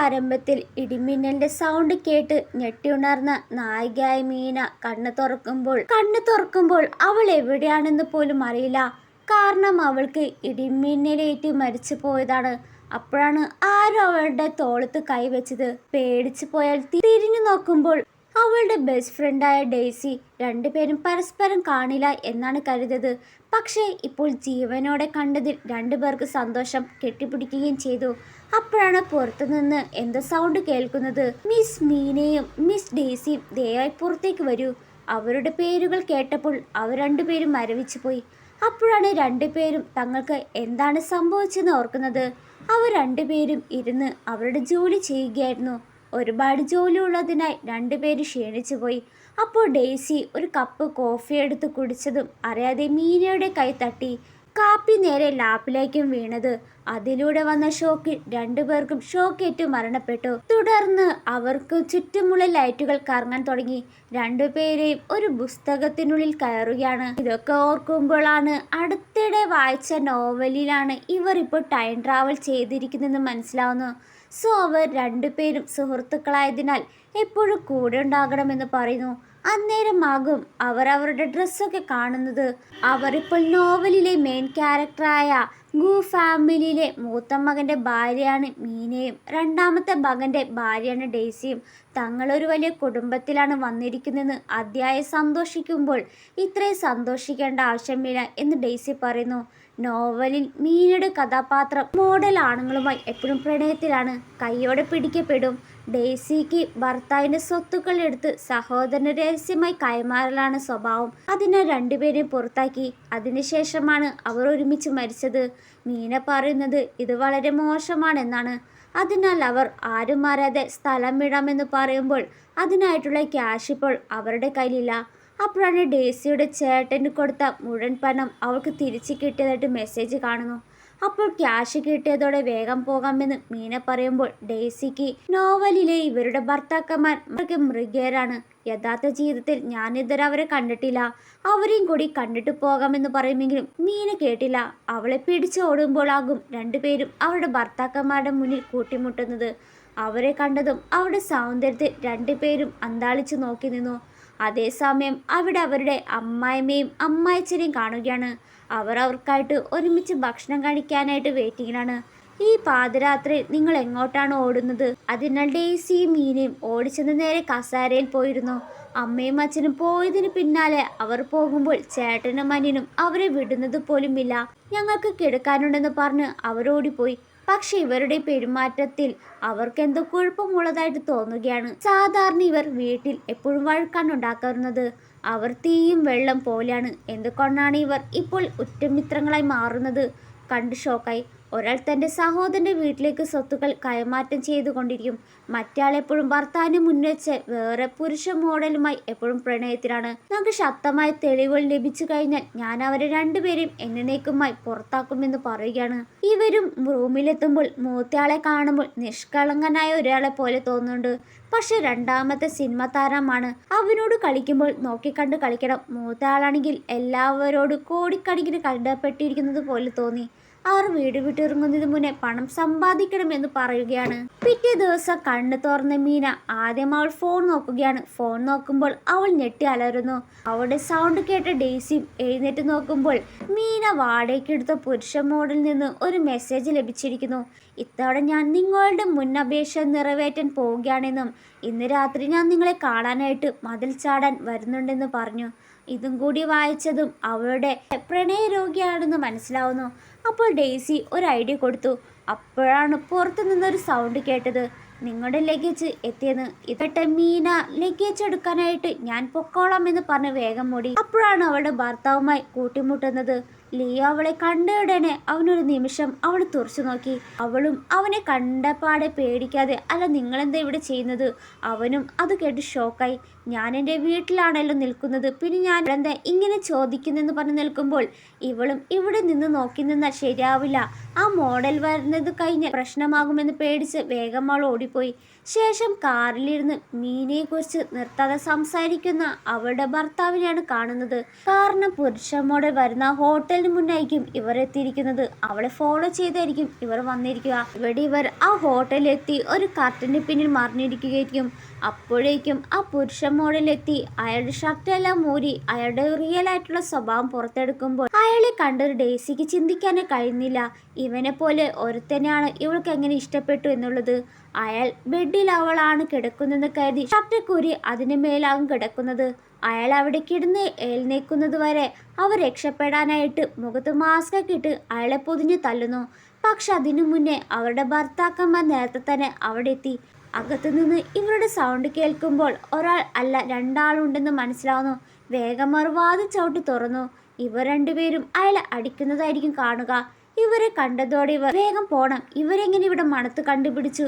ആരംഭത്തിൽ ഇടിമിന്നലിന്റെ സൗണ്ട് കേട്ട് ഞെട്ടിയുണർന്ന നായികയായ മീന കണ്ണു തുറക്കുമ്പോൾ അവൾ എവിടെയാണെന്ന് പോലും അറിയില്ല. കാരണം അവൾക്ക് ഇടിമിന്നലേറ്റ് മരിച്ചു പോയതാണ്. അപ്പോഴാണ് ആരും അവളുടെ തോളത്ത് കൈവച്ചത്. പേടിച്ചു പോയാൽ തിരിഞ്ഞു നോക്കുമ്പോൾ അവളുടെ ബെസ്റ്റ് ഫ്രണ്ടായ ഡെയ്സി. രണ്ടുപേരും പരസ്പരം കാണില്ല എന്നാണ് കരുതിയത്. പക്ഷേ ഇപ്പോൾ ജീവനോടെ കണ്ടതിൽ രണ്ടുപേർക്ക് സന്തോഷം കെട്ടിപ്പിടിക്കുകയും ചെയ്തു. അപ്പോഴാണ് പുറത്തുനിന്ന് എന്തോ സൗണ്ട് കേൾക്കുന്നത്. മിസ് മീനയും മിസ് ഡെയ്സിയും ദയവായി പുറത്തേക്ക് വരൂ. അവരുടെ പേരുകൾ കേട്ടപ്പോൾ അവർ രണ്ടുപേരും മരവിച്ചു പോയി. അപ്പോഴാണ് രണ്ടുപേരും തങ്ങൾക്ക് എന്താണ് സംഭവിച്ചെന്ന് ഓർക്കുന്നത്. അവർ രണ്ടുപേരും ഇരുന്ന് അവരുടെ ജോലി ചെയ്യുകയായിരുന്നു. ഒരുപാട് ജോലി ഉള്ളതിനായി രണ്ടുപേരും ക്ഷീണിച്ചു പോയി. അപ്പോൾ ഡെയ്സി ഒരു കപ്പ് കോഫി എടുത്ത് കുടിച്ചതും അറിയാതെ മീനയുടെ കൈ തട്ടി. കാപ്പി നേരെ ലാപ്പിലേക്കും വീണത്. അതിലൂടെ വന്ന ഷോക്കിൽ രണ്ടുപേർക്കും ഷോക്കേറ്റു മരണപ്പെട്ടു. തുടർന്ന് അവർക്ക് ചുറ്റുമുള്ള ലൈറ്റുകൾ കറങ്ങാൻ തുടങ്ങി. രണ്ടുപേരെയും ഒരു പുസ്തകത്തിനുള്ളിൽ കയറുകയാണ്. ഇതൊക്കെ ഓർക്കുമ്പോഴാണ് അടുത്തിടെ വായിച്ച നോവലിലാണ് ഇവർ ഇപ്പോൾ ടൈം ട്രാവൽ ചെയ്തിരിക്കുന്നതെന്ന് മനസ്സിലാവുന്നു. സോ അവർ രണ്ടുപേരും സുഹൃത്തുക്കളായതിനാൽ എപ്പോഴും കൂടെ ഉണ്ടാകണമെന്ന് പറയുന്നു. അന്നേരമാകും അവർ അവരുടെ ഡ്രസ്സൊക്കെ കാണുന്നത്. അവരിപ്പോൾ നോവലിലെ മെയിൻ ക്യാരക്ടറായ ഗു ഫാമിലിയിലെ മൂത്ത മകൻ്റെ ഭാര്യയാണ് മീനയും രണ്ടാമത്തെ മകൻ്റെ ഭാര്യയാണ് ഡെയ്സിയും. തങ്ങളൊരു വലിയ കുടുംബത്തിലാണ് വന്നിരിക്കുന്നതെന്ന് അതിയായി സന്തോഷിക്കുമ്പോൾ ഇത്രയും സന്തോഷിക്കേണ്ട ആവശ്യമില്ല എന്ന് ഡെയ്സി പറയുന്നു. നോവലിൽ മീനയുടെ കഥാപാത്രം മോഡൽ ആണുങ്ങളുമായി എപ്പോഴും പ്രണയത്തിലാണ്. കൈയോടെ പിടിക്കപ്പെടും. ഡെയ്സിക്ക് ഭർത്താവിന്റെ സ്വത്തുക്കൾ എടുത്ത് സഹോദരന് രഹസ്യമായി കൈമാറലാണ് സ്വഭാവം. അതിനാൽ രണ്ടുപേരെയും പുറത്താക്കി. അതിനുശേഷമാണ് അവർ ഒരുമിച്ച് മരിച്ചത്. മീന പറയുന്നത് ഇത് വളരെ മോശമാണെന്നാണ്. അതിനാൽ അവർ ആരും അറിയാതെ സ്ഥലം വിടാമെന്ന് പറയുമ്പോൾ അതിനായിട്ടുള്ള ക്യാഷ് ഇപ്പോൾ അവരുടെ കയ്യിലില്ല. അപ്പോഴാണ് ഡെയ്സിയുടെ ചേട്ടന് കൊടുത്ത മുഴുവൻ പണം അവൾക്ക് തിരിച്ചു കിട്ടിയതായിട്ട് മെസ്സേജ് കാണുന്നു. അപ്പോൾ ക്യാഷ് കിട്ടിയതോടെ വേഗം പോകാമെന്ന് മീന പറയുമ്പോൾ ഡെയ്സിക്ക് നോവലിലെ ഇവരുടെ ഭർത്താക്കന്മാർ മൃഗേരാണ്. യഥാർത്ഥ ജീവിതത്തിൽ ഞാനിതുവരെ അവരെ കണ്ടിട്ടില്ല. അവരെയും കൂടി കണ്ടിട്ട് പോകാമെന്ന് പറയുമെങ്കിലും മീന കേട്ടില്ല. അവളെ പിടിച്ചോടുമ്പോഴാകും രണ്ടുപേരും അവരുടെ ഭർത്താക്കന്മാരുടെ മുന്നിൽ കൂട്ടിമുട്ടുന്നത്. അവരെ കണ്ടതും അവരുടെ സൗന്ദര്യത്തിൽ രണ്ടുപേരും അന്താളിച്ചു നോക്കി നിന്നു. അതേസമയം അവിടെ അവരുടെ അമ്മായിമ്മയും അമ്മായിച്ചനെയും കാണുകയാണ്. അവർ അവർക്കായിട്ട് ഒരുമിച്ച് ഭക്ഷണം കഴിക്കാനായിട്ട് വെയിറ്റിങ്ങിലാണ്. ഈ പാതിരാത്രി നിങ്ങൾ എങ്ങോട്ടാണ് ഓടുന്നത്? അതിനാൽ ഡെയ്സിയും മീനയും ഓടിച്ചെന്ന് നേരെ കസാരയിൽ പോയിരുന്നു. അമ്മയും അച്ഛനും പോയതിന് പിന്നാലെ അവർ പോകുമ്പോൾ ചേട്ടനും അനിയനും അവരെ വിടുന്നത് പോലുമില്ല. ഞങ്ങൾക്ക് കിടക്കാനുണ്ടെന്ന് പറഞ്ഞ് അവരോടിപ്പോയി. പക്ഷെ ഇവരുടെ പെരുമാറ്റത്തിൽ അവർക്ക് എന്തോ കുഴപ്പമുള്ളതായിട്ട് തോന്നുകയാണ്. സാധാരണ ഇവർ വീട്ടിൽ എപ്പോഴും വഴക്കാണ് ഉണ്ടാക്കുന്നത്. അവർ തീയും വെള്ളം പോലെയാണ്. എന്തുകൊണ്ടാണ് ഇവർ ഇപ്പോൾ ഉറ്റമിത്രങ്ങളായി മാറുന്നത് കണ്ട് ഷോക്കായി. ഒരാൾ തൻ്റെ സഹോദരൻ്റെ വീട്ടിലേക്ക് സ്വത്തുക്കൾ കൈമാറ്റം ചെയ്തുകൊണ്ടിരിക്കും. മറ്റയാൾ എപ്പോഴും ഭർത്താവിന് മുൻവെച്ച് വേറെ പുരുഷ മോഡലുമായി എപ്പോഴും പ്രണയത്തിലാണ്. നമുക്ക് ശക്തമായ തെളിവുകൾ ലഭിച്ചു കഴിഞ്ഞാൽ ഞാൻ അവരെ രണ്ടുപേരെയും എന്നേക്കുമായി പുറത്താക്കുമെന്ന് പറയുകയാണ്. ഇവരും റൂമിലെത്തുമ്പോൾ മൂത്തയാളെ കാണുമ്പോൾ നിഷ്കളങ്കനായ ഒരാളെ പോലെ തോന്നുന്നുണ്ട്. പക്ഷെ രണ്ടാമത്തെ സിനിമ താരമാണ്. അവനോട് കളിക്കുമ്പോൾ നോക്കിക്കണ്ട് കളിക്കണം. മൂത്തയാളാണെങ്കിൽ എല്ലാവരോടും കോടിക്കണക്കിന് കണ്ടപ്പെട്ടിരിക്കുന്നത് പോലെ തോന്നി. അവർ വീട് വിട്ടിറങ്ങുന്നതിന് മുന്നേ പണം സമ്പാദിക്കണമെന്ന് പറയുകയാണ്. പിറ്റേ ദിവസം കണ്ണു തുറന്ന മീന ആദ്യം അവൾ ഫോൺ നോക്കുകയാണ്. ഫോൺ നോക്കുമ്പോൾ അവൾ ഞെട്ടി അലറുന്നു. അവളുടെ സൗണ്ട് കേട്ട ഡെയ്സിയും എഴുന്നേറ്റ് നോക്കുമ്പോൾ മീന വാടകയ്ക്കെടുത്ത പുരുഷ മോഡലിൽ നിന്ന് ഒരു മെസ്സേജ് ലഭിച്ചിരിക്കുന്നു. ഇത്തവണ ഞാൻ നിങ്ങളുടെ മുന്നപേക്ഷ നിറവേറ്റാൻ പോവുകയാണെന്നും ഇന്ന് രാത്രി ഞാൻ നിങ്ങളെ കാണാനായിട്ട് മതിൽ ചാടാൻ വരുന്നുണ്ടെന്ന് പറഞ്ഞു. ഇതും കൂടി വായിച്ചതും അവളുടെ പ്രണയരോഗിയാണെന്ന് മനസ്സിലാവുന്നു. അപ്പോൾ ഡെയ്സി ഒരു ഐഡിയ കൊടുത്തു. അപ്പോഴാണ് പുറത്തു നിന്നൊരു സൗണ്ട് കേട്ടത്. നിങ്ങളുടെ ലഗേജ് എത്തിയെന്ന്. ഇതട്ടെ മീന ലഗേജ് എടുക്കാനായിട്ട് ഞാൻ പൊക്കോളാം എന്ന് പറഞ്ഞ് വേഗം മൂടി. അപ്പോഴാണ് അവളുടെ ഭർത്താവുമായി കൂട്ടിമുട്ടുന്നത്. ലിയോ അവളെ കണ്ടയുടനെ അവനൊരു നിമിഷം അവൾ തുറച്ചു നോക്കി. അവളും അവനെ കണ്ടപാടെ പേടിക്കാതെ അല്ല നിങ്ങളെന്താ ഇവിടെ ചെയ്യുന്നത്? അവനും അത് കേട്ട് ഷോക്കായി. ഞാൻ എൻ്റെ വീട്ടിലാണല്ലോ നിൽക്കുന്നത്, പിന്നെ ഞാൻ എന്താ ഇങ്ങനെ ചോദിക്കുന്നെന്ന് പറഞ്ഞ് നിൽക്കുമ്പോൾ ഇവളും ഇവിടെ നിന്ന് നോക്കി നിന്നാൽ ശരിയാവില്ല. ആ മോഡൽ വരുന്നത് കഴിഞ്ഞ് പ്രശ്നമാകുമെന്ന് പേടിച്ച് വേഗം അവൾ ഓടിപ്പോയി. ശേഷം കാറിലിരുന്ന് മീനയെക്കുറിച്ച് നിർത്താതെ സംസാരിക്കുന്ന അവളുടെ ഭർത്താവിനെയാണ് കാണുന്നത്. കാരണം പുരുഷ മോഡൽ വരുന്ന ഹോട്ടൽ എത്തുന്നതിന് മുന്നായിരിക്കും ഇവർ എത്തിയിരിക്കുന്നത്. അവളെ ഫോളോ ചെയ്തായിരിക്കും ഇവർ വന്നിരിക്കുക. ഇവിടെ ഇവർ ആ ഹോട്ടലിലെത്തി ഒരു കർട്ടന് പിന്നിൽ മറിഞ്ഞിരിക്കുകയായിരിക്കും. അപ്പോഴേക്കും ആ പുരുഷ മോഡലെത്തി അയാളുടെ ഷർട്ടെല്ലാം മൂരി അയാളുടെ റിയൽ ആയിട്ടുള്ള സ്വഭാവം പുറത്തെടുക്കുമ്പോൾ അയാളെ കണ്ടൊരു ഡെയ്സിക്ക് ചിന്തിക്കാനേ കഴിയുന്നില്ല. ഇവനെ പോലെ ഒരുത്തനെയാണ് ഇവൾക്ക് എങ്ങനെ ഇഷ്ടപ്പെട്ടു എന്നുള്ളത്. അയാൾ ബെഡിൽ അവളാണ് കിടക്കുന്നതെന്ന് കരുതി ഷർട്ട് കൂരി അതിന് മേലാകും കിടക്കുന്നത്. അയാൾ അവിടെ കിടന്ന് എഴുന്നേക്കുന്നത് വരെ അവർ രക്ഷപ്പെടാനായിട്ട് മുഖത്ത് മാസ്ക് ഒക്കെ ഇട്ട് അയാളെ പൊതിഞ്ഞു തല്ലുന്നു. പക്ഷെ അതിനു മുന്നേ അവരുടെ ഭർത്താക്കന്മാർ നേരത്തെ തന്നെ അവിടെ എത്തി. അകത്തു നിന്ന് ഇവരുടെ സൗണ്ട് കേൾക്കുമ്പോൾ ഒരാൾ അല്ല രണ്ടാളുണ്ടെന്ന് മനസ്സിലാവുന്നു. വേഗം വാതിൽ ചവിട്ടി തുറന്നു. ഇവർ രണ്ടുപേരും അയാളെ അടിക്കുന്നതായിരിക്കും കാണുക. ഇവരെ കണ്ടതോടെ ഇവർ വേഗം പോണം, ഇവരെങ്ങനെ ഇവിടെ മണത്ത് കണ്ടുപിടിച്ചു,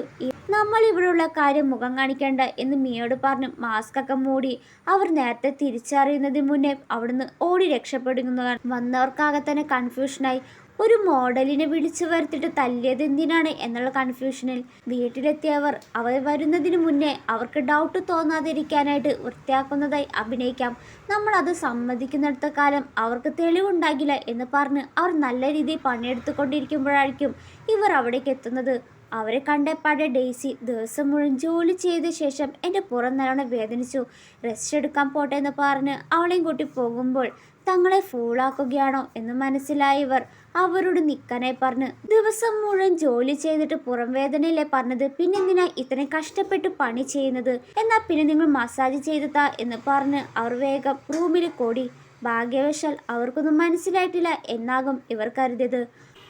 നമ്മൾ ഇവിടെയുള്ള കാര്യം മുഖം കാണിക്കേണ്ട എന്ന് മിയോട് പറഞ്ഞ് മാസ്ക് ഒക്കെ മൂടി അവർ നേരത്തെ തിരിച്ചറിയുന്നതിന് മുന്നേ അവിടുന്ന് ഓടി രക്ഷപ്പെടുന്നതാണ്. വന്നവർക്കാകെ തന്നെ കൺഫ്യൂഷനായി. ഒരു മോഡലിനെ വിളിച്ചു വരുത്തിട്ട് തല്ലിയത് എന്തിനാണ് എന്നുള്ള കൺഫ്യൂഷനിൽ വീട്ടിലെത്തിയവർ അവർ വരുന്നതിന് മുന്നേ അവർക്ക് ഡൗട്ട് തോന്നാതിരിക്കാനായിട്ട് വൃത്തിയാക്കുന്നതായി അഭിനയിക്കാം, നമ്മൾ അത് സമ്മതിക്കുന്നിടത്ത കാലം അവർക്ക് തെളിവുണ്ടാകില്ല എന്ന് പറഞ്ഞ് അവർ നല്ല രീതിയിൽ പണിയെടുത്തുകൊണ്ടിരിക്കുമ്പോഴായിരിക്കും ഇവർ അവിടേക്ക് എത്തുന്നത്. അവരെ കണ്ടപ്പാടെ ഡെയ്സി ദിവസം മുഴുവൻ ജോലി ചെയ്ത ശേഷം എൻ്റെ പുറം നല്ലോണം വേദനിച്ചു, റെസ്റ്റ് എടുക്കാൻ പോട്ടെ എന്ന് പറഞ്ഞ് അവളെയും കൂട്ടി പോകുമ്പോൾ തങ്ങളെ ഫൂളാക്കുകയാണോ എന്ന് മനസ്സിലായവർ അവരോട് നിൽക്കാനായി പറഞ്ഞ് ദിവസം മുഴുവൻ ജോലി ചെയ്തിട്ട് പുറം വേദനയില്ലേ പറഞ്ഞത്, പിന്നെന്തിനാ ഇത്രയും കഷ്ടപ്പെട്ട് പണി ചെയ്യുന്നത്, എന്നാൽ പിന്നെ നിങ്ങൾ മസാജ് ചെയ്തതാ എന്ന് പറഞ്ഞ് അവർ വേഗം റൂമിൽ കൂടി. ഭാഗ്യവശാൽ അവർക്കൊന്നും മനസ്സിലായിട്ടില്ല എന്നാകും ഇവർ കരുതിയത്.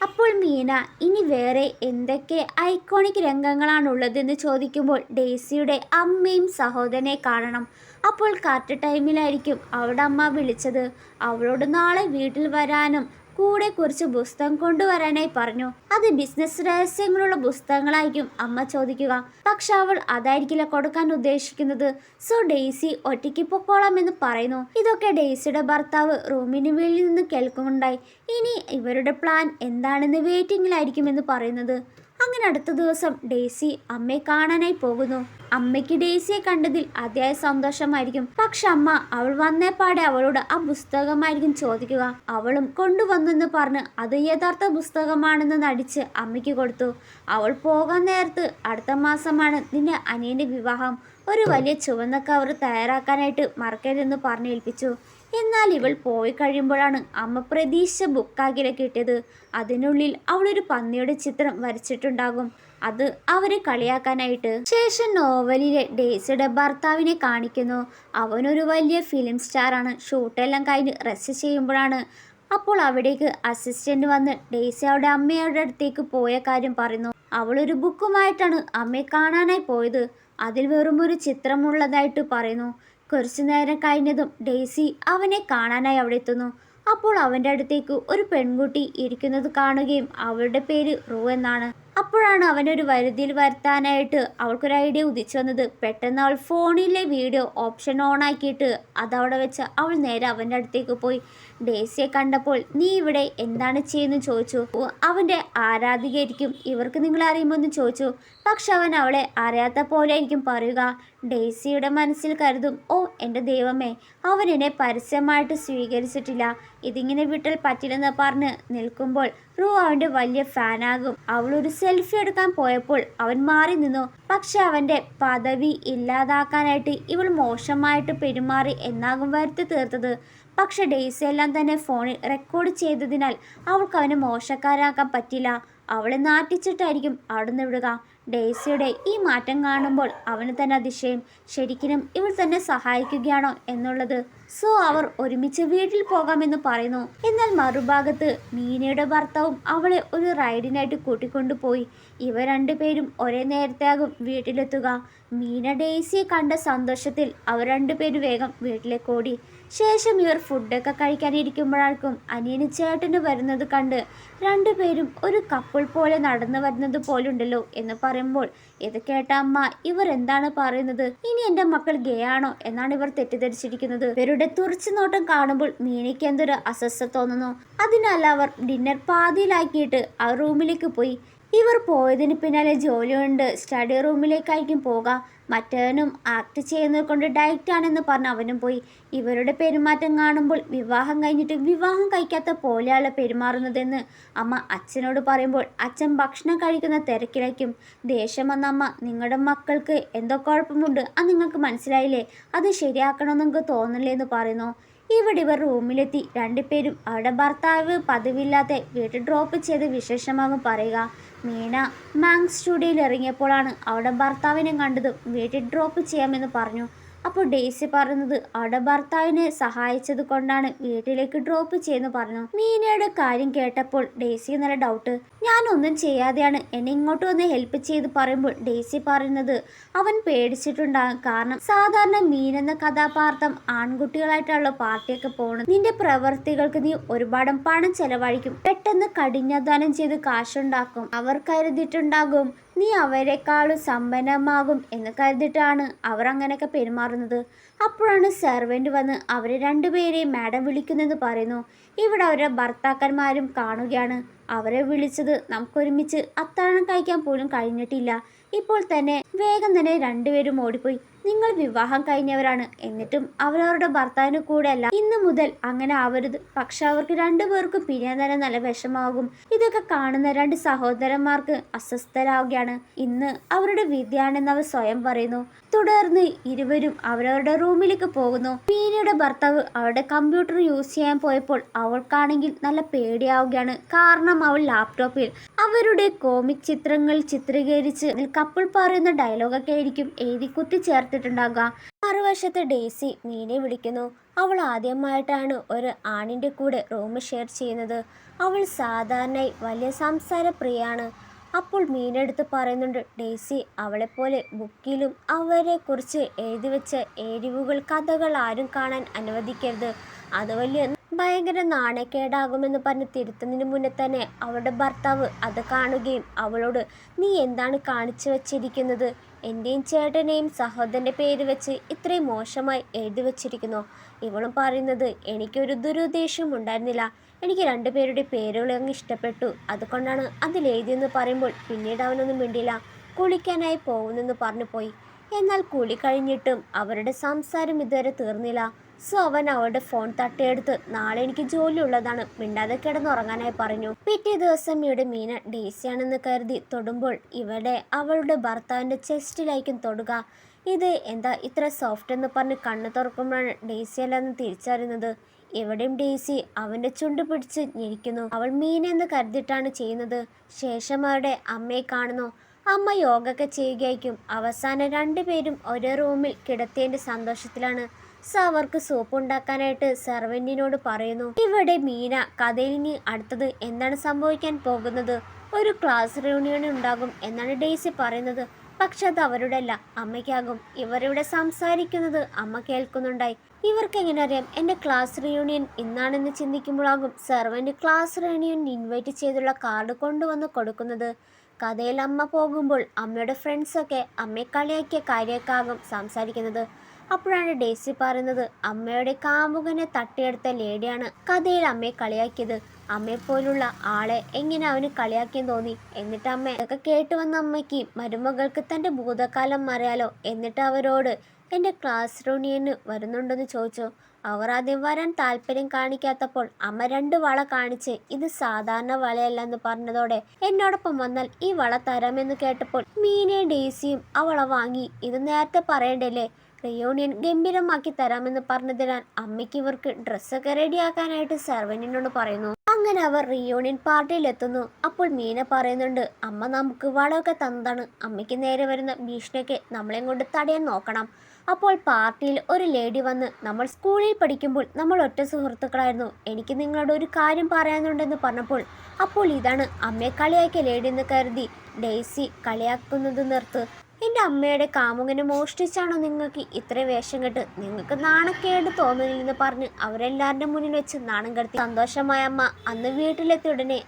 അപ്പോൾ മീന ഇനി വേറെ എന്തൊക്കെ ഐക്കോണിക് രംഗങ്ങളാണുള്ളതെന്ന് ചോദിക്കുമ്പോൾ ഡെയ്സിയുടെ അമ്മയും സഹോദരനെ കാണണം. അപ്പോൾ കറക്റ്റ് ടൈമിലായിരിക്കും അവളുടെ അമ്മ വിളിച്ചത്. അവളോട് നാളെ വീട്ടിൽ വരാനും കൂടെ കുറച്ച് പുസ്തകം കൊണ്ടുവരാനായി പറഞ്ഞു. അത് ബിസിനസ് രഹസ്യങ്ങളുള്ള പുസ്തകങ്ങളായിരിക്കും അമ്മ ചോദിക്കുക. പക്ഷെ അവൾ അതായിരിക്കില്ല കൊടുക്കാൻ ഉദ്ദേശിക്കുന്നത്. സോ ഡെയ്സി ഒറ്റയ്ക്ക് പൊക്കോളാം എന്ന് പറയുന്നു. ഇതൊക്കെ ഡെയ്സിയുടെ ഭർത്താവ് റൂമിന് വെളിയിൽ നിന്ന് കേൾക്കുന്നുണ്ടായി. ഇനി ഇവരുടെ പ്ലാൻ എന്താണെന്ന് വെയിറ്റിംഗിലായിരിക്കുമെന്ന് പറയുന്നത്. അങ്ങനെ അടുത്ത ദിവസം ഡെയ്സി അമ്മയെ കാണാനായി പോകുന്നു. അമ്മയ്ക്ക് ഡെയ്സിയെ കണ്ടതിൽ അതിയായ സന്തോഷമായിരിക്കും. പക്ഷെ അമ്മ അവൾ വന്നേപ്പാടെ അവളോട് ആ പുസ്തകമായിരിക്കും ചോദിക്കുക. അവളും കൊണ്ടുവന്നെന്ന് പറഞ്ഞ് അത് യഥാർത്ഥ പുസ്തകമാണെന്ന് നടിച്ച് അമ്മയ്ക്ക് കൊടുത്തു. അവൾ പോകാൻ നേരത്ത് അടുത്ത മാസമാണ് നിന്റെ അനിയൻ്റെ വിവാഹം, ഒരു വലിയ ചുവന്ന കവർ തയ്യാറാക്കാനായിട്ട് മറക്കരുതെന്ന് പറഞ്ഞേൽപ്പിച്ചു. എന്നാൽ ഇവൾ പോയി കഴിയുമ്പോഴാണ് അമ്മ പ്രതീക്ഷിച്ച ബുക്കാകില കിട്ടിയത്. അതിനുള്ളിൽ അവളൊരു പന്നിയുടെ ചിത്രം വരച്ചിട്ടുണ്ടാകും. അത് അവരെ കളിയാക്കാനായിട്ട്. ശേഷം നോവലിലെ ഡെയ്സിയുടെ ഭർത്താവിനെ കാണിക്കുന്നു. അവനൊരു വലിയ ഫിലിം സ്റ്റാറാണ്. ഷൂട്ടെല്ലാം കഴിഞ്ഞ് റെസ്റ്റ് ചെയ്യുമ്പോഴാണ് അപ്പോൾ അവിടേക്ക് അസിസ്റ്റന്റ് വന്ന് ഡെയ്സി അവളുടെ അമ്മയുടെ അടുത്തേക്ക് പോയ കാര്യം പറയുന്നു. അവളൊരു ബുക്കുമായിട്ടാണ് അമ്മയെ കാണാനായി പോയത്. അതിൽ വെറും ഒരു ചിത്രമുള്ളതായിട്ട് പറയുന്നു. കുറച്ചു നേരം കഴിഞ്ഞതും ഡെയ്സി അവനെ കാണാനായി അവിടെ എത്തുന്നു. അപ്പോൾ അവൻ്റെ അടുത്തേക്ക് ഒരു പെൺകുട്ടി ഇരിക്കുന്നത് കാണുകയും അവളുടെ പേര് റൂ എന്നാണ്. അപ്പോഴാണ് അവനൊരു വരുതിയിൽ വരുത്താനായിട്ട് അവൾക്കൊരു ഐഡിയ ഉദിച്ചു വന്നത്. പെട്ടെന്ന് അവൾ ഫോണിലെ വീഡിയോ ഓപ്ഷൻ ഓൺ ആക്കിയിട്ട് അതവിടെ വെച്ച് അവൾ നേരെ അവൻ്റെ അടുത്തേക്ക് പോയി. ഡെയ്സിയെ കണ്ടപ്പോൾ നീ ഇവിടെ എന്താണ് ചെയ്യുന്നത് ചോദിച്ചു. അവൻ്റെ ആരാധികയായിരിക്കും, ഇവർക്ക് നിങ്ങളെ അറിയുമോ എന്ന് ചോദിച്ചു. പക്ഷെ അവൻ അവളെ അറിയാത്ത പോലെ ആയിരിക്കും പറയുക. ഡെയ്സിയുടെ മനസ്സിൽ കരുതും, ഓ എൻ്റെ ദൈവമേ, അവൻ എന്നെ പരസ്യമായിട്ട് സ്വീകരിച്ചിട്ടില്ല, ഇതിങ്ങനെ വിട്ടാൽ പറ്റില്ലെന്ന് പറഞ്ഞ് നിൽക്കുമ്പോൾ റൂ അവൻ്റെ വലിയ ഫാനാകും. അവളൊരു സെൽഫി എടുക്കാൻ പോയപ്പോൾ അവൻ മാറി നിന്നു. പക്ഷെ അവൻ്റെ പദവി ഇല്ലാതാക്കാനായിട്ട് ഇവൾ മോശമായിട്ട് പെരുമാറി എന്നാകും വരുത്തി തീർത്തത്. പക്ഷെ ഡെയ്സി എല്ലാം തന്നെ ഫോണിൽ റെക്കോർഡ് ചെയ്തതിനാൽ അവൾക്ക് അവനെ മോശക്കാരാക്കാൻ പറ്റില്ല. അവളെ നാട്ടിച്ചിട്ടായിരിക്കും അവിടുന്ന് വിടുക. ഡെയ്സിയുടെ ഈ മാറ്റം കാണുമ്പോൾ അവന് തന്നെ അതിശയം, ശരിക്കും ഇവൾ തന്നെ സഹായിക്കുകയാണോ എന്നുള്ളത്. സോ അവർ ഒരുമിച്ച് വീട്ടിൽ പോകാമെന്ന് പറയുന്നു. എന്നാൽ മറുഭാഗത്ത് മീനയുടെ ഭർത്താവും അവളെ ഒരു റൈഡിനായിട്ട് കൂട്ടിക്കൊണ്ടുപോയി. ഇവർ രണ്ടുപേരും ഒരേ നേരത്തെയാകും വീട്ടിലെത്തുക. മീന ഡെയ്സിയെ കണ്ട സന്തോഷത്തിൽ അവർ രണ്ടുപേരും വേഗം വീട്ടിലേക്ക് ഓടി. ശേഷം ഇവർ ഫുഡൊക്കെ കഴിക്കാനിരിക്കുമ്പോഴായിരിക്കും അനിയന് ചേട്ടന് വരുന്നത് കണ്ട് രണ്ടുപേരും ഒരു കപ്പിൾ പോലെ നടന്നു വരുന്നത് പോലുണ്ടല്ലോ എന്ന് പറയുമ്പോൾ ഇത് കേട്ട അമ്മ ഇവർ എന്താണ് പറയുന്നത്, ഇനി എൻ്റെ മക്കൾ ഗേ ആണോ എന്നാണ് ഇവർ തെറ്റിദ്ധരിച്ചിരിക്കുന്നത്. ഇവരുടെ തുറച്ചു നോട്ടം കാണുമ്പോൾ മീനയ്ക്ക് എന്തൊരു അസ്വസ്ഥത തോന്നുന്നു. അതിനാൽ അവർ ഡിന്നർ പാതിയിലാക്കിയിട്ട് ആ റൂമിലേക്ക് പോയി. ഇവർ പോയതിന് പിന്നാലെ ജോലി കൊണ്ട് സ്റ്റഡി റൂമിലേക്കായിരിക്കും പോവുക. മറ്റവനും ആക്ട് ചെയ്യുന്നത് കൊണ്ട് ഡയറ്റ് ആണെന്ന് പറഞ്ഞ് അവനും പോയി. ഇവരുടെ പെരുമാറ്റം കാണുമ്പോൾ വിവാഹം കഴിഞ്ഞിട്ട് വിവാഹം കഴിക്കാത്ത പോലെയാണ് പെരുമാറുന്നതെന്ന് അമ്മ അച്ഛനോട് പറയുമ്പോൾ അച്ഛൻ ഭക്ഷണം കഴിക്കുന്ന തിരക്കിലേക്കും. ദേഷ്യം വന്ന അമ്മ, നിങ്ങളുടെ മക്കൾക്ക് എന്തോ കുഴപ്പമുണ്ട്, അത് നിങ്ങൾക്ക് മനസ്സിലായില്ലേ, അത് ശരിയാക്കണമെന്ന് നിങ്ങൾക്ക് തോന്നില്ലേ എന്ന് പറയുന്നു. ഇവിടെ ഇവർ റൂമിലെത്തി. രണ്ടുപേരും അവരുടെ ഭർത്താവ് പതിവില്ലാതെ വീട്ടിൽ ഡ്രോപ്പ് ചെയ്ത് വിശേഷമാകും പറയുക. മീന മാങ് സ്റ്റുഡിയോയിൽ ഇറങ്ങിയപ്പോഴാണ് അവളുടെ ഭർത്താവിനെ കണ്ടതും വീട്ടിൽ ഡ്രോപ്പ് ചെയ്യാമെന്ന് പറഞ്ഞു. അപ്പോൾ ഡെയ്സി പറയുന്നത് അവളുടെ ഭർത്താവിനെ സഹായിച്ചത് കൊണ്ടാണ് വീട്ടിലേക്ക് ഡ്രോപ്പ് ചെയ്യുന്നു പറഞ്ഞു. മീനയുടെ കാര്യം കേട്ടപ്പോൾ ഡെയ്സിക്ക് നല്ല ഡൗട്ട്. ഞാനൊന്നും ചെയ്യാതെയാണ് എന്നെ ഇങ്ങോട്ട് വന്ന് ഹെൽപ്പ് ചെയ്ത് പറയുമ്പോൾ ഡെയ്സി പറയുന്നത് അവൻ പേടിച്ചിട്ടുണ്ടാകും. കാരണം സാധാരണ മീൻ എന്ന കഥാപാത്രം ആൺകുട്ടികളായിട്ടുള്ള പാർട്ടിയൊക്കെ പോകണം. നിന്റെ പ്രവർത്തികൾക്ക് നീ ഒരുപാട് പണം ചെലവഴിക്കും, പെട്ടെന്ന് കഠിനാധ്വാനം ചെയ്ത് കാശുണ്ടാക്കും. അവർ കരുതിയിട്ടുണ്ടാകും നീ അവരെക്കാളും സമ്പന്നമാകും എന്ന് കരുതിയിട്ടാണ് അവർ അങ്ങനെയൊക്കെ പെരുമാറുന്നത്. അപ്പോഴാണ് സെർവൻറ്റ് വന്ന് അവരെ രണ്ടുപേരെയും മാഡം വിളിക്കുന്നെന്ന് പറയുന്നു. ഇവിടെ അവരുടെ ഭർത്താക്കന്മാരും കാണുകയാണ്. അവരെ വിളിച്ചത് നമുക്കൊരുമിച്ച് അത്താഴം കഴിക്കാൻ പോലും കഴിഞ്ഞിട്ടില്ല. ഇപ്പോൾ തന്നെ വേഗം തന്നെ രണ്ടുപേരും ഓടിപ്പോയി. നിങ്ങൾ വിവാഹം കഴിഞ്ഞവരാണ്, എന്നിട്ടും അവരവരുടെ ഭർത്താവിന് കൂടെ അല്ല. ഇന്ന് മുതൽ അങ്ങനെ ആവരുത്. പക്ഷെ അവർക്ക് രണ്ടുപേർക്കും പിരിയാൻ തന്നെ നല്ല വിഷമാകും. ഇതൊക്കെ കാണുന്ന രണ്ട് സഹോദരന്മാർക്ക് അസ്വസ്ഥരാവുകയാണ്. ഇന്ന് അവരുടെ വിധിയാണെന്ന് അവർ സ്വയം പറയുന്നു. തുടർന്ന് ഇരുവരും അവരവരുടെ റൂമിലേക്ക് പോകുന്നു. മീനയുടെ ഭർത്താവ് അവരുടെ കമ്പ്യൂട്ടർ യൂസ് ചെയ്യാൻ പോയപ്പോൾ അവൾക്കാണെങ്കിൽ നല്ല പേടിയാവുകയാണ്. കാരണം അവൾ ലാപ്ടോപ്പിൽ അവരുടെ കോമിക് ചിത്രങ്ങൾ ചിത്രീകരിച്ച് അതിൽ കപ്പിൾ പറയുന്ന ഡയലോഗൊക്കെ ആയിരിക്കും എഴുതി കുത്തി ചേർത്തിട്ടുണ്ടാകുക. മറുവശത്ത് ഡെയ്സി മീനെ വിളിക്കുന്നു. അവൾ ആദ്യമായിട്ടാണ് ഒരു ആണിൻ്റെ കൂടെ റൂം ഷെയർ ചെയ്യുന്നത്. അവൾ സാധാരണയായി വലിയ സംസാരപ്രിയാണ്. അപ്പോൾ മീനെടുത്ത് പറയുന്നുണ്ട്, ഡെയ്സി അവളെപ്പോലെ ബുക്കിലും അവരെക്കുറിച്ച് എഴുതി വെച്ച എരിവുകൾ കഥകൾ ആരും കാണാൻ അനുവദിക്കരുത്. അത് വലിയ ഭയങ്കര നാണക്കേടാകുമെന്ന് പറഞ്ഞ് തിരുത്തുന്നതിന് മുന്നേ തന്നെ അവളുടെ ഭർത്താവ് അത് കാണുകയും അവളോട്, നീ എന്താണ് കാണിച്ചു വച്ചിരിക്കുന്നത്? എൻ്റെയും ചേട്ടനെയും സഹോദരൻ്റെ പേര് വെച്ച് ഇത്രയും മോശമായി എഴുതി വച്ചിരിക്കുന്നു. ഇവളും പറയുന്നത്, എനിക്കൊരു ദുരുദ്ദേശം ഉണ്ടായിരുന്നില്ല, എനിക്ക് രണ്ടുപേരുടെ പേരുകൾ അങ്ങ് ഇഷ്ടപ്പെട്ടു, അതുകൊണ്ടാണ് അതിലെഴുതിയെന്ന് പറയുമ്പോൾ പിന്നീട് അവനൊന്നും മിണ്ടില്ല. കുളിക്കാനായി പോകുന്നെന്ന് പറഞ്ഞു പോയി. എന്നാൽ കുളി കഴിഞ്ഞിട്ടും അവരുടെ സംസാരം ഇതുവരെ തീർന്നില്ല. സോ അവൻ അവളുടെ ഫോൺ തട്ടിയെടുത്ത്, നാളെ എനിക്ക് ജോലി ഉള്ളതാണ്, മിണ്ടാതെ കിടന്നുറങ്ങാനായി പറഞ്ഞു. പിറ്റേ ദിവസം ഇവിടെ മീന ഡെയ്സിയാണെന്ന് കരുതി തൊടുമ്പോൾ ഇവിടെ അവളുടെ ഭർത്താവിൻ്റെ ചെസ്റ്റിലായിരിക്കും തൊടുക. ഇത് എന്താ ഇത്ര സോഫ്റ്റ് എന്ന് പറഞ്ഞ് കണ്ണ് തുറക്കുമ്പോഴാണ് ഡെയ്സി അല്ലെന്ന് തിരിച്ചറിയുന്നത്. എവിടെയും ഡെയ്സി അവൻ്റെ ചുണ്ട് പിടിച്ച് ഞെരിക്കുന്നു. അവൾ മീനെന്ന് കരുതിയിട്ടാണ് ചെയ്യുന്നത്. ശേഷം അവരുടെ അമ്മയെ കാണുന്നു. അമ്മ യോഗയൊക്കെ ചെയ്യുകയായിരിക്കും. അവസാനം രണ്ടുപേരും ഒരേ റൂമിൽ കിടത്തിയതിൻ്റെ സന്തോഷത്തിലാണ്. സോ അവർക്ക് സൂപ്പ് ഉണ്ടാക്കാനായിട്ട് സെർവൻറ്റിനോട് പറയുന്നു. ഇവിടെ മീന കഥയിലിനി അടുത്തത് എന്താണ് സംഭവിക്കാൻ പോകുന്നത്? ഒരു ക്ലാസ് റിയൂണിയൻ ഉണ്ടാകും എന്നാണ് ഡെയ്സി പറയുന്നത്. പക്ഷെ അത് അവരുടെ അല്ല, അമ്മയ്ക്കാകും. ഇവരിവിടെ സംസാരിക്കുന്നത് അമ്മ കേൾക്കുന്നുണ്ടായി. ഇവർക്ക് എങ്ങനെ അറിയാം എൻ്റെ ക്ലാസ് റിയൂണിയൻ ഇന്നാണെന്ന് ചിന്തിക്കുമ്പോഴാകും സെർവൻറ്റ് ക്ലാസ് റിയൂണിയൻ ഇൻവൈറ്റ് ചെയ്തുള്ള കാർഡ് കൊണ്ടുവന്ന് കൊടുക്കുന്നത്. കഥയിൽ അമ്മ പോകുമ്പോൾ അമ്മയുടെ ഫ്രണ്ട്സൊക്കെ അമ്മയെ കളിയാക്കിയ കാര്യമൊക്കെ സംസാരിക്കുന്നത്. അപ്പോഴാണ് ഡെയ്സി പറയുന്നത്, അമ്മയുടെ കാമുകനെ തട്ടിയെടുത്ത ലേഡിയാണ് കഥയിൽ അമ്മയെ കളിയാക്കിയത്. അമ്മയെപ്പോലുള്ള ആളെ എങ്ങനെ അവന് കളിയാക്കിയെന്ന് തോന്നി. എന്നിട്ട് അമ്മ ഇതൊക്കെ കേട്ടു വന്ന അമ്മയ്ക്ക് മരുമകൾക്ക് തൻ്റെ ഭൂതകാലം അറിയാലോ. എന്നിട്ട് അവരോട് എൻ്റെ ക്ലാസ് റിയൂണിയന് വരുന്നുണ്ടെന്ന് ചോദിച്ചു. അവർ ആദ്യം വരാൻ താല്പര്യം കാണിക്കാത്തപ്പോൾ അമ്മ 2 വള കാണിച്ച് ഇത് സാധാരണ വളയല്ലെന്ന് പറഞ്ഞതോടെ എന്നോടൊപ്പം വന്നാൽ ഈ വള തരാമെന്ന് കേട്ടപ്പോൾ മീനയും ഡെയ്സിയും ആ വള വാങ്ങി. ഇത് നേരത്തെ പറയണ്ടല്ലേ, റിയൂണിയൻ ഗംഭീരമാക്കി തരാമെന്ന് പറഞ്ഞതിനാൽ അമ്മയ്ക്ക് ഇവർക്ക് ഡ്രസ്സൊക്കെ റെഡിയാക്കാനായിട്ട് സെർവൻറ്റിനോട് പറയുന്നു. അങ്ങനെ അവർ റിയൂണിയൻ പാർട്ടിയിലെത്തുന്നു. അപ്പോൾ മീന പറയുന്നുണ്ട്, അമ്മ നമുക്ക് വളമൊക്കെ തന്നതാണ്, അമ്മയ്ക്ക് നേരെ വരുന്ന ഭീഷണിയൊക്കെ നമ്മളെയും കൊണ്ട് തടയാൻ നോക്കണം. അപ്പോൾ പാർട്ടിയിൽ ഒരു ലേഡി വന്ന്, നമ്മൾ സ്കൂളിൽ പഠിക്കുമ്പോൾ നമ്മൾ ഒറ്റ സുഹൃത്തുക്കളായിരുന്നു, എനിക്ക് നിങ്ങളോട് ഒരു കാര്യം പറയാനുണ്ടെന്ന് പറഞ്ഞപ്പോൾ, അപ്പോൾ ഇതാണ് അമ്മയെ കളിയാക്കിയ ലേഡി എന്ന് കരുതി ഡെയ്സി കളിയാക്കുന്നത് നിർത്ത്. എൻ്റെ അമ്മയുടെ കാമുകനെ മോഷ്ടിച്ചാണോ നിങ്ങൾക്ക് ഇത്രയും വേഷം കെട്ട്? നിങ്ങൾക്ക് നാണക്കേട് തോന്നുന്നില്ലെന്ന് പറഞ്ഞ് അവരെല്ലാവരുടെ മുന്നിൽ വെച്ച് നാണം കെടുത്തി. സന്തോഷമായ അമ്മ അന്ന് വീട്ടിലെത്തിയ ഉടനെ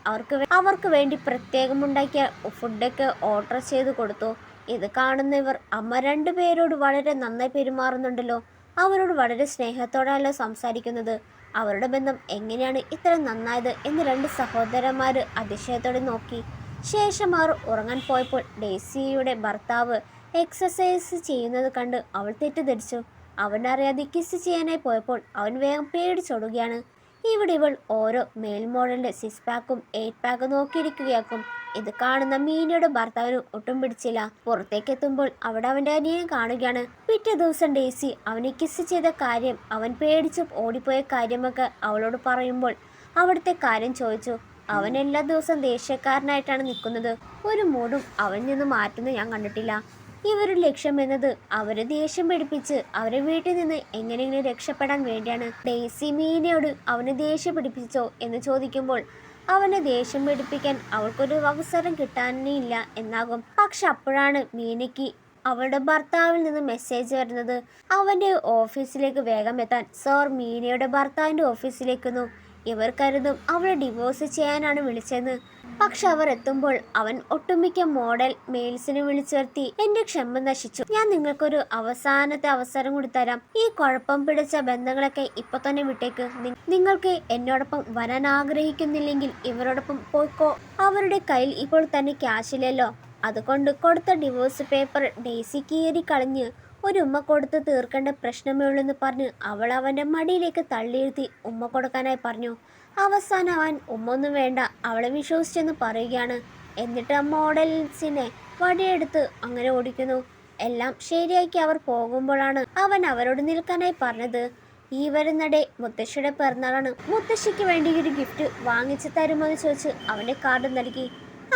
അവർക്ക് വേണ്ടി പ്രത്യേകമുണ്ടാക്കിയ ഫുഡൊക്കെ ഓർഡർ ചെയ്ത് കൊടുത്തു. ഇത് കാണുന്ന ഇവർ, അമ്മ 2 പേരോട് വളരെ നന്നായി പെരുമാറുന്നുണ്ടല്ലോ, അവരോട് വളരെ സ്നേഹത്തോടെയല്ലോ സംസാരിക്കുന്നത്, അവരുടെ ബന്ധം എങ്ങനെയാണ് ഇത്ര നന്നായത് എന്ന് 2 സഹോദരന്മാർ അതിശയത്തോടെ നോക്കി. ശേഷം അവർ ഉറങ്ങാൻ പോയപ്പോൾ ഡെയ്സിയുടെ ഭർത്താവ് എക്സസൈസ് ചെയ്യുന്നത് കണ്ട് അവൾ തെറ്റിദ്ധരിച്ചു. അവനറിയാതെ കിസ് ചെയ്യാനായി പോയപ്പോൾ അവൻ വേഗം പേടിച്ചോടുകയാണ്. ഇവിടെ ഇവൾ ഓരോ മെയിൽ മോഡലിന്റെ 6 പാക്കും 8 പാക്കും നോക്കിയിരിക്കുകയാക്കും. ഇത് കാണുന്ന മീനയുടെ ഭർത്താവിന് ഒട്ടും പിടിച്ചില്ല. പുറത്തേക്ക് എത്തുമ്പോൾ അവിടെ അവന്റെ അനിയനെ കാണുകയാണ്. പിറ്റേ ദിവസം ഡെയ്സി അവനെ കിസ് ചെയ്ത കാര്യം, അവൻ പേടിച്ച് ഓടിപ്പോയ കാര്യമൊക്കെ അവളോട് പറയുമ്പോൾ അവിടുത്തെ കാര്യം ചോദിച്ചു. അവൻ എല്ലാ ദിവസവും ദേഷ്യക്കാരനായിട്ടാണ് നിൽക്കുന്നത്. ഒരു മൂടും അവനിൽ നിന്ന് മാറ്റുന്നത് ഞാൻ കണ്ടിട്ടില്ല. ഇവരുടെ ലക്ഷ്യം എന്നത് അവരെ ദേഷ്യം പിടിപ്പിച്ച് അവരെ വീട്ടിൽ നിന്ന് എങ്ങനെയെങ്കിലും രക്ഷപ്പെടാൻ വേണ്ടിയാണ്. ഡെയ്സി മീനയോട് അവനെ ദേഷ്യം പിടിപ്പിച്ചോ എന്ന് ചോദിക്കുമ്പോൾ അവനെ ദേഷ്യം പിടിപ്പിക്കാൻ അവൾക്കൊരു അവസരം കിട്ടാനില്ല എന്നാകും. പക്ഷെ അപ്പോഴാണ് മീനയ്ക്ക് അവളുടെ ഭർത്താവിൽ നിന്ന് മെസ്സേജ് വരുന്നത്. അവന്റെ ഓഫീസിലേക്ക് വേഗം എത്താൻ സർ മീനയുടെ ഭർത്താവിന്റെ ഓഫീസിലേക്കുന്നു. ഇവർ കരുതും അവളെ ഡിവോഴ്സ് ചെയ്യാനാണ് വിളിച്ചതെന്ന്. പക്ഷെ അവർ എത്തുമ്പോൾ അവൻ ഒട്ടുമിക്ക മോഡൽ മെയിൽസിനെ വിളിച്ചു വരുത്തി എന്റെ ക്ഷമ നശിച്ചു, ഞാൻ നിങ്ങൾക്കൊരു അവസാനത്തെ അവസരം കൂടി തരാം. ഈ കുഴപ്പം പിടിച്ച ബന്ധങ്ങളൊക്കെ ഇപ്പൊ തന്നെ വിട്ടേക്ക്. നിങ്ങൾക്ക് എന്നോടൊപ്പം വരാൻ ആഗ്രഹിക്കുന്നില്ലെങ്കിൽ ഇവരോടൊപ്പം പോയിക്കോ. അവരുടെ കയ്യിൽ ഇപ്പോൾ തന്നെ ക്യാഷ് ഇല്ലല്ലോ. അതുകൊണ്ട് കൊടുത്ത ഡിവോഴ്സ് പേപ്പർ ഡെയ്സി കീറി കളഞ്ഞ് ഒരു ഉമ്മ കൊടുത്ത് തീർക്കേണ്ട പ്രശ്നമേ ഉള്ളെന്ന് പറഞ്ഞ് അവൾ അവൻ്റെ മടിയിലേക്ക് തള്ളിയിരുത്തി ഉമ്മ കൊടുക്കാനായി പറഞ്ഞു. അവസാനം അവൻ ഉമ്മൊന്നും വേണ്ട, അവളെ വിശ്വസിച്ചെന്ന് പറയുകയാണ്. എന്നിട്ട് ആ മോഡൽസിനെ വടിയെടുത്ത് അങ്ങനെ ഓടിക്കുന്നു. എല്ലാം ശരിയാക്കി അവർ പോകുമ്പോഴാണ് അവൻ അവരോട് നിൽക്കാനായി പറഞ്ഞത്. ഈ വരുന്നിടെ മുത്തശ്ശിയുടെ പിറന്നാളാണ്. മുത്തശ്ശിക്ക് വേണ്ടി ഒരു ഗിഫ്റ്റ് വാങ്ങിച്ചു തരുമോ എന്ന് ചോദിച്ച് അവൻ്റെ കാർഡ് നൽകി.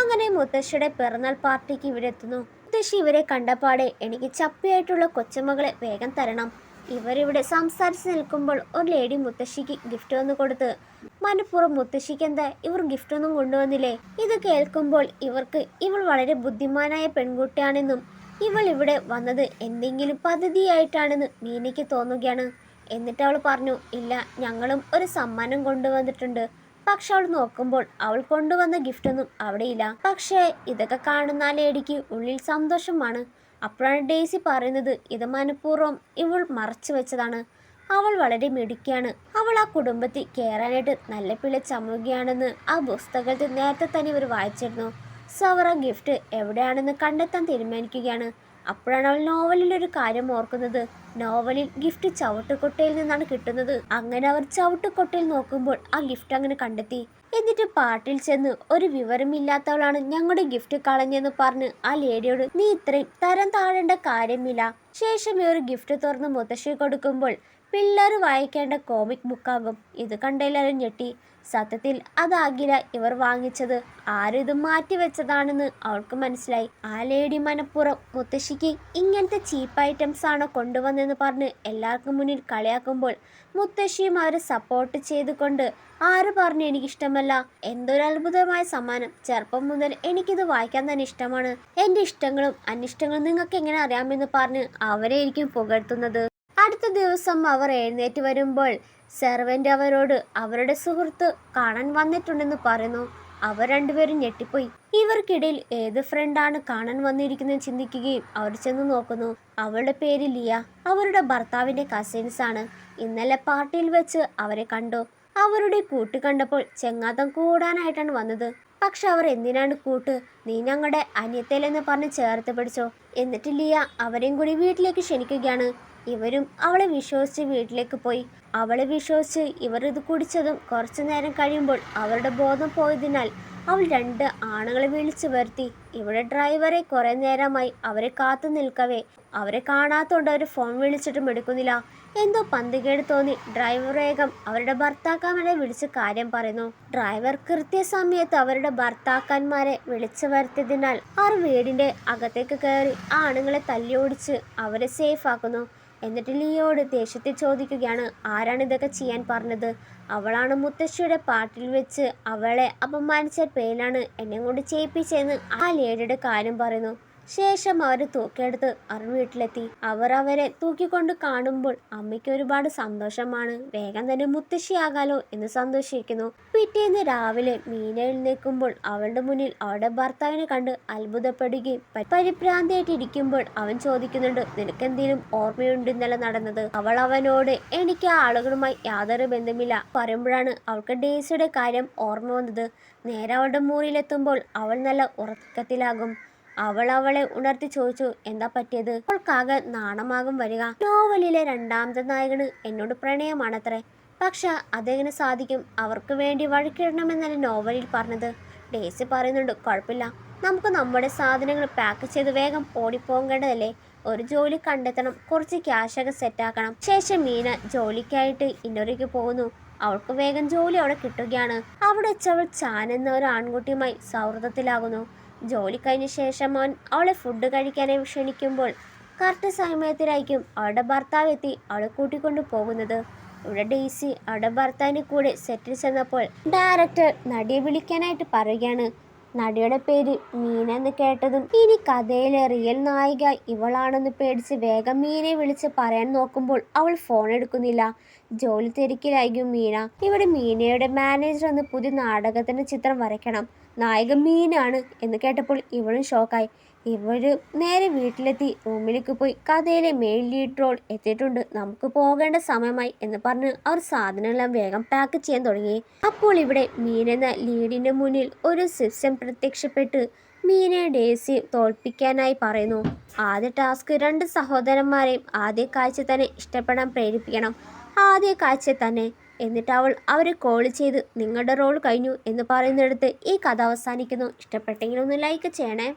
അങ്ങനെ മുത്തശ്ശിയുടെ പിറന്നാൾ പാർട്ടിക്ക് ഇവിടെ എത്തുന്നു. മുത്തശ്ശി ഇവരെ കണ്ടപാടെ എനിക്ക് ചപ്പിയായിട്ടുള്ള കൊച്ചുമകളെ വേഗം തരണം. ഇവരിവിടെ സംസാരിച്ച് നിൽക്കുമ്പോൾ ഒരു ലേഡി മുത്തശ്ശിക്ക് ഗിഫ്റ്റ് വന്ന് കൊടുത്ത്. മനഃപൂർവ്വം മുത്തശ്ശിക്ക് എന്താ ഇവർ ഗിഫ്റ്റ് ഒന്നും കൊണ്ടുവന്നില്ലേ? ഇത് കേൾക്കുമ്പോൾ ഇവർക്ക് ഇവൾ വളരെ ബുദ്ധിമാനായ പെൺകുട്ടിയാണെന്നും ഇവൾ ഇവിടെ വന്നത് എന്തെങ്കിലും പദ്ധതിയായിട്ടാണെന്ന് മീനയ്ക്ക് തോന്നുകയാണ്. എന്നിട്ട് അവൾ പറഞ്ഞു, ഇല്ല, ഞങ്ങളും ഒരു സമ്മാനം കൊണ്ടുവന്നിട്ടുണ്ട്. പക്ഷെ അവൾ നോക്കുമ്പോൾ അവൾ കൊണ്ടുവന്ന ഗിഫ്റ്റൊന്നും അവിടെയില്ല. പക്ഷേ ഇതൊക്കെ കാണുന്ന ആ ലേഡിക്ക് ഉള്ളിൽ സന്തോഷമാണ്. അപ്പോഴാണ് ഡെയ്സി പറയുന്നത് ഇത് മനഃപൂർവ്വം ഇവൾ മറച്ചു വെച്ചതാണ്. അവൾ വളരെ മിടുക്കിയാണ്. അവൾ ആ കുടുംബത്തിൽ കയറാനായിട്ട് നല്ല പിള്ളെ ചമ്മുകയാണെന്ന് ആ പുസ്തകത്തിൽ നേരത്തെ തന്നെ ഇവർ വായിച്ചിരുന്നു. സോ അവർ ആ ഗിഫ്റ്റ് എവിടെയാണെന്ന് കണ്ടെത്താൻ തീരുമാനിക്കുകയാണ്. അപ്പോഴാണ് അവൾ നോവലിലൊരു കാര്യം ഓർക്കുന്നത്. നോവലിൽ ഗിഫ്റ്റ് ചവിട്ടുകൊട്ടയിൽ നിന്നാണ് കിട്ടുന്നത്. അങ്ങനെ അവർ ചവിട്ടുകൊട്ടയിൽ നോക്കുമ്പോൾ ആ ഗിഫ്റ്റ് അങ്ങനെ കണ്ടെത്തി. എന്നിട്ട് പാട്ടിൽ ചെന്ന് ഒരു വിവരമില്ലാത്തവളാണ് ഞങ്ങളുടെ ഗിഫ്റ്റ് കളഞ്ഞെന്ന് പറഞ്ഞ് ആ ലേഡിയോട് നീ ഇത്രയും തരം താഴേണ്ട കാര്യമില്ല. ശേഷം ഇവർ ഗിഫ്റ്റ് തുറന്ന് മുത്തശ്ശി കൊടുക്കുമ്പോൾ പിള്ളേർ വായിക്കേണ്ട കോമിക് ബുക്കാകും. ഇത് കണ്ടെല്ലാവരും ഞെട്ടി. സത്യത്തിൽ അതാകില്ല ഇവർ വാങ്ങിച്ചത്, ആരും ഇത് മാറ്റി വെച്ചതാണെന്ന് അവൾക്ക് മനസ്സിലായി. ആ ലേഡി മനഃപൂർവ്വം മുത്തശ്ശിക്ക് ഇങ്ങനത്തെ ചീപ്പ് ഐറ്റംസ് ആണോ കൊണ്ടുവന്നെന്ന് പറഞ്ഞ് എല്ലാവർക്കും മുന്നിൽ കളിയാക്കുമ്പോൾ മുത്തശ്ശിയും അവരെ സപ്പോർട്ട് ചെയ്തുകൊണ്ട് ആര് പറഞ്ഞു എനിക്കിഷ്ടമല്ല, എന്തൊരു അത്ഭുതമായ സമ്മാനം, ചെറുപ്പം മുതൽ എനിക്കിത് വായിക്കാൻ തന്നെ ഇഷ്ടമാണ്, എൻ്റെ ഇഷ്ടങ്ങളും അനിഷ്ടങ്ങളും നിങ്ങൾക്ക് എങ്ങനെ അറിയാമെന്ന് പറഞ്ഞ് അവരെയായിരിക്കും പുകഴ്ത്തുന്നത്. അടുത്ത ദിവസം അവർ എഴുന്നേറ്റ് വരുമ്പോൾ സെർവൻ്റ് അവരോട് അവരുടെ സുഹൃത്ത് കാണാൻ വന്നിട്ടുണ്ടെന്ന് പറയുന്നു. അവർ രണ്ടുപേരും ഞെട്ടിപ്പോയി. ഇവർക്കിടയിൽ ഏത് ഫ്രണ്ടാണ് കാണാൻ വന്നിരിക്കുന്നത് ചിന്തിക്കുകയും അവർ ചെന്ന് നോക്കുന്നു. അവളുടെ പേര് ലിയ. അവരുടെ ഭർത്താവിൻ്റെ കസിൻസ് ആണ്. ഇന്നലെ പാർട്ടിയിൽ വെച്ച് അവരെ കണ്ടു. അവരുടെ കൂട്ട് കണ്ടപ്പോൾ ചെങ്ങാത്തം കൂടാനായിട്ടാണ് വന്നത്. പക്ഷെ അവർ എന്തിനാണ് കൂട്ട്, നീ ഞങ്ങളുടെ അനിയത്തേലെന്ന് പറഞ്ഞ് ചേർത്ത് പിടിച്ചോ. എന്നിട്ട് ലിയ അവരെയും കൂടി വീട്ടിലേക്ക് ക്ഷണിക്കുകയാണ്. ഇവരും അവളെ വിശ്വസിച്ച് വീട്ടിലേക്ക് പോയി. അവളെ വിശ്വസിച്ച് ഇവർ ഇത് കുടിച്ചതും കുറച്ചു നേരം കഴിയുമ്പോൾ അവരുടെ ബോധം പോയതിനാൽ അവൾ 2 ആണുങ്ങളെ വിളിച്ചു വരുത്തി. ഇവിടെ ഡ്രൈവറെ കുറേ നേരമായി അവരെ കാത്തു നിൽക്കവേ അവരെ കാണാത്തോണ്ട് അവർ ഫോൺ വിളിച്ചിട്ടും എടുക്കുന്നില്ല. എന്തോ പന്തികേട് തോന്നി ഡ്രൈവർ വേഗം അവരുടെ ഭർത്താക്കന്മാരെ വിളിച്ച് കാര്യം പറയുന്നു. ഡ്രൈവർ കൃത്യസമയത്ത് അവരുടെ ഭർത്താക്കന്മാരെ വിളിച്ചു വരുത്തിയതിനാൽ അവർ വീടിന്റെ അകത്തേക്ക് കയറി ആണുങ്ങളെ തല്ലിയോടിച്ച് അവരെ സേഫ് ആക്കുന്നു. എന്നിട്ട് ലിയോട് ദേഷ്യത്തിൽ ചോദിക്കുകയാണ്, ആരാണ് ഇതൊക്കെ ചെയ്യാൻ പറഞ്ഞത്? അവളാണ് മുത്തശ്ശിയുടെ പാട്ടിൽ വെച്ച് അവളെ അപമാനിച്ച പേരിലാണ് എന്നെ കൊണ്ട് ചെയ്യിപ്പിച്ചതെന്ന് ആ ലേഡിയുടെ കാര്യം പറയുന്നു. ശേഷം അവർ തൂക്കിയെടുത്ത് അവർ വീട്ടിലെത്തി. അവർ അവരെ തൂക്കിക്കൊണ്ട് കാണുമ്പോൾ അമ്മയ്ക്ക് ഒരുപാട് സന്തോഷമാണ്. വേഗം തന്നെ മുത്തശ്ശിയാകാലോ എന്ന് സന്തോഷിക്കുന്നു. പിറ്റേന്ന് രാവിലെ മീന എഴുന്നേൽക്കുമ്പോൾ അവളുടെ മുന്നിൽ അവളുടെ ഭർത്താവിനെ കണ്ട് അത്ഭുതപ്പെടുകയും പരിഭ്രാന്തിയായിട്ടിരിക്കുമ്പോൾ അവൻ ചോദിക്കുന്നുണ്ട്, നിനക്കെന്തെങ്കിലും ഓർമ്മയുണ്ട് ഇന്നലെ നടന്നത്? അവൾ അവനോട് എനിക്ക് ആ ആളുകളുമായി യാതൊരു ബന്ധമില്ല പറയുമ്പോഴാണ് അവൾക്ക് ഡേസിയുടെ കാര്യം ഓർമ്മ വന്നത്. നേരെ അവളുടെ മുറിയിലെത്തുമ്പോൾ അവൾ നല്ല ഉറക്കത്തിലാകും. അവൾ അവളെ ഉണർത്തി ചോദിച്ചു, എന്താ പറ്റിയത്? അവൾക്കാകെ നാണമാകും വരിക. നോവലിലെ രണ്ടാമത്തെ നായകന് എന്നോട് പ്രണയമാണത്രേ. പക്ഷെ അതെങ്ങനെ സാധിക്കും? അവർക്ക് വേണ്ടി വഴിക്കിടണമെന്നല്ല നോവലിൽ പറഞ്ഞത്. ഡേസി പറയുന്നുണ്ട്, കുഴപ്പമില്ല, നമുക്ക് നമ്മുടെ സാധനങ്ങൾ പാക്ക് ചെയ്ത് വേഗം ഓടിപ്പോകേണ്ടതല്ലേ. ഒരു ജോലി കണ്ടെത്തണം, കുറച്ച് ക്യാഷൊക്കെ സെറ്റാക്കണം. ശേഷം മീന ജോലിക്കായിട്ട് ഇന്നൊരേക്ക് പോകുന്നു. അവൾക്ക് വേഗം ജോലി അവിടെ കിട്ടുകയാണ്. അവിടെ വെച്ചവൾ ചാൻ എന്ന ഒരു ആൺകുട്ടിയുമായി സൗഹൃദത്തിലാകുന്നു. ജോലി കഴിഞ്ഞ ശേഷം അവൻ അവളെ ഫുഡ് കഴിക്കാനായി ക്ഷണിക്കുമ്പോൾ കറക്റ്റ് സമയത്തിലായിരിക്കും അവളുടെ ഭർത്താവ് എത്തി അവളെ കൂട്ടിക്കൊണ്ടു പോകുന്നത്. ഇവിടെ ഡെയ്സി അവളുടെ ഭർത്താവിൻ്റെ കൂടെ സെറ്റിൽ ചെന്നപ്പോൾ ഡയറക്ടർ നടിയെ വിളിക്കാനായിട്ട് പറയുകയാണ്. നടിയുടെ പേര് മീന എന്ന് കേട്ടതും ഇനി കഥയിലെ റിയൽ നായിക ഇവളാണെന്ന് പേടിച്ച് വേഗം മീനയെ വിളിച്ച് പറയാൻ നോക്കുമ്പോൾ അവൾ ഫോൺ എടുക്കുന്നില്ല. ജോലി തിരക്കിലായിരിക്കും മീന. ഇവിടെ മീനയുടെ മാനേജർ എന്ന് പുതിയ നാടകത്തിന്റെ ചിത്രം വരയ്ക്കണം. നായിക മീനാണ് എന്ന് കേട്ടപ്പോൾ ഇവളും ഷോക്കായി. ഇവര് നേരെ വീട്ടിലെത്തി റൂമിലേക്ക് പോയി കഥയിലെ മെയിൻ ലീഡ് റോൾ എത്തിയിട്ടുണ്ട്, നമുക്ക് പോകേണ്ട സമയമായി എന്ന് പറഞ്ഞ് അവർ സാധനങ്ങളെല്ലാം വേഗം പാക്ക് ചെയ്യാൻ തുടങ്ങി. അപ്പോൾ ഇവിടെ മീൻ എന്ന ലീഡിന്റെ മുന്നിൽ ഒരു സിസ്റ്റം പ്രത്യക്ഷപ്പെട്ട് മീനയെ ഡേസി തോൽപ്പിക്കാനായി പറയുന്നു. ആദ്യ ടാസ്ക് രണ്ട് സഹോദരന്മാരെയും ആദ്യ കാഴ്ച തന്നെ ഇഷ്ടപ്പെടാൻ പ്രേരിപ്പിക്കണം. ആദ്യ കാഴ്ച തന്നെ. എന്നിട്ട് അവൾ അവരെ കോൾ ചെയ്ത് നിങ്ങളുടെ റോൾ കഴിഞ്ഞു എന്ന് പറയുന്നിടത്ത് ഈ കഥ അവസാനിക്കുന്നു. ഇഷ്ടപ്പെട്ടെങ്കിൽ ഒന്ന് ലൈക്ക് ചെയ്യണേ.